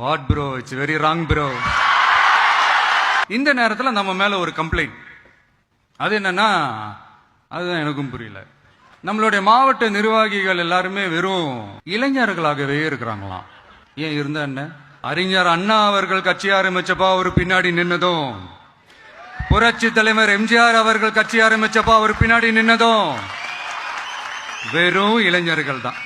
What bro, it's very wrong bro. இந்த நேரத்தில் நம்ம மேல ஒரு கம்ப்ளைண்ட். அது என்னன்னா, அதுதான் எனக்கும் புரியல. நம்மளுடைய மாவட்ட நிர்வாகிகள் எல்லாருமே வெறும் இளைஞர்களாகவே இருக்கிறாங்களாம். ஏன் இருந்தா என்ன? அறிஞர் அண்ணா அவர்கள் கட்சி ஆரம்பிச்சப்பா அவர் பின்னாடி நின்னதும், புரட்சி தலைவர் எம்ஜிஆர் அவர்கள் கட்சி ஆரம்பிச்சப்பா அவர் பின்னாடி நின்னதும் வெறும் இளைஞர்கள் தான்.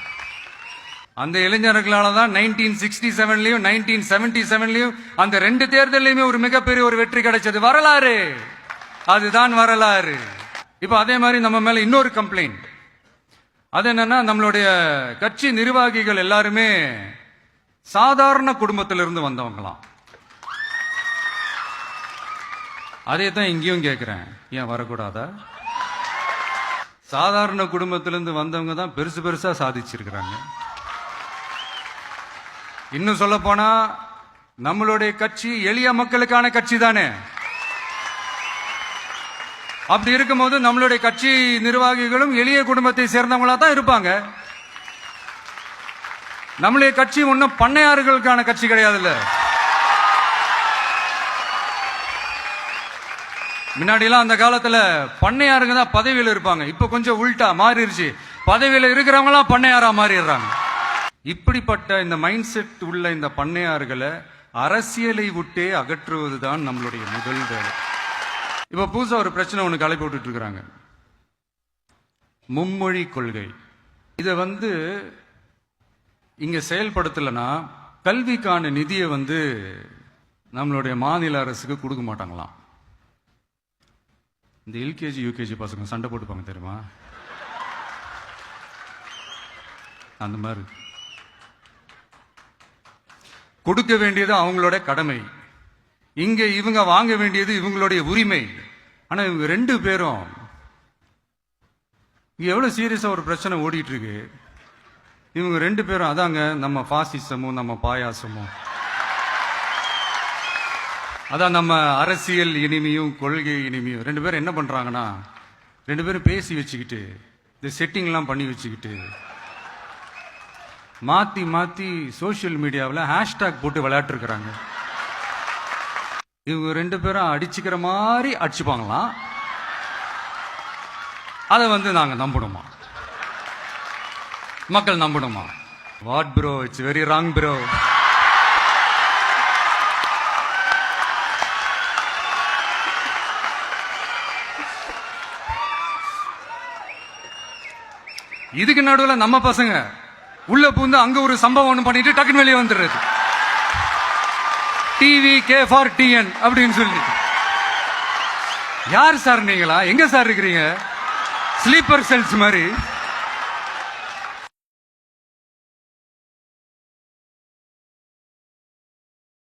அந்த இளைஞர்களால தான் 1967லயும் 1977லயும் அந்த ரெண்டு தேர்தலையுமே ஒரு மிகப்பெரிய ஒரு வெற்றி கிடைச்சது. வரலாறு, அதுதான் வரலாறு. இப்ப அதே மாதிரி நம்ம மேல இன்னொரு கம்ப்ளைண்ட். அது என்னன்னா, நம்மளுடைய கட்சி நிர்வாகிகள் எல்லாருமே சாதாரண குடும்பத்திலிருந்து வந்தவங்களாம். அதே தான் இங்கேயும் கேட்கிறேன், ஏன் வரக்கூடாதா? சாதாரண குடும்பத்திலிருந்து வந்தவங்க தான் பெருசு பெருசா சாதிச்சிருக்கிறாங்க. இன்னும் சொல்ல போனா நம்மளுடைய கட்சி எளிய மக்களுக்கான கட்சி தானே. அப்படி இருக்கும்போது நம்மளுடைய கட்சி நிர்வாகிகளும் எளிய குடும்பத்தை சேர்ந்தவங்களா தான் இருப்பாங்க. நம்மளுடைய கட்சி ஒன்னும் பண்ணையாறுகளுக்கான கட்சி கிடையாதுல்ல. முன்னாடிலாம் அந்த காலத்துல பண்ணையாருங்க தான் பதவியில் இருப்பாங்க. இப்ப கொஞ்சம் உள்டா மாறிடுச்சு. பதவியில் இருக்கிறவங்க எல்லாம் பண்ணையாரா மாறிடுறாங்க. இப்படிப்பட்ட இந்த மைண்ட் செட் உள்ள இந்த பண்ணையார்களை அரசியலை விட்டே அகற்றுவதுதான் நம்மளுடைய முதல் வேலை. இப்ப புதுசா ஒரு பிரச்சனை ஒண்ணு கலை போட்டுட்டு இருக்கிறாங்க, மும்மொழி கொள்கை. இத இங்க செயல்படுத்தலைன்னா கல்விக்கான நிதியை நம்மளுடைய மாநில அரசுக்கு கொடுக்க மாட்டாங்களாம். இந்த எல்கேஜி யூகேஜி பசங்க சண்டை போட்டுப்பாங்க தெரியுமா? அந்த மாதிரி கொடுக்க வேண்டியது அவங்களோட கடமை, இங்க இவங்க வாங்க வேண்டியது இவங்களுடைய உரிமை. ஆனா இவங்க ரெண்டு பேரும் இங்க எவ்வளவு சீரியஸா ஒரு பிரச்சனை ஓடிட்டு இருக்கு. இவங்க ரெண்டு பேரும் அதாங்க நம்ம பாசிசமும் நம்ம பாயாசமும், அதான் நம்ம அரசியல் இனிமையும் கொள்கை இனிமையும். ரெண்டு பேரும் என்ன பண்றாங்கன்னா, ரெண்டு பேரும் பேசி வச்சுக்கிட்டு இந்த செட்டிங் எல்லாம் பண்ணி வச்சுக்கிட்டு மாத்தி மாத்தி சோசியல் மீடியாவில் ஹேஷ்டாக் போட்டு விளையாட்டு இருக்கிறாங்க. இவங்க ரெண்டு பேரும் அடிச்சுக்கிற மாதிரி அடிச்சுப்பாங்களாம். அதை நாங்க நம்பணுமா? மக்கள் நம்பணுமா? What bro, it's very wrong bro. இதுக்கு நடுவில் நம்ம பசங்க உள்ள பூந்து அங்க ஒரு சம்பவம் ஒண்ணு பண்ணிட்டு டக்குன்னு வெளியே வந்துடுறது. டிவி கே ஃபார் டிஎன் அப்படின்னு சொல்லி. யார் சார் நீங்களா? எங்க சார் இருக்கிறீங்க? ஸ்லீப்பர் செல்ஸ் மாதிரி.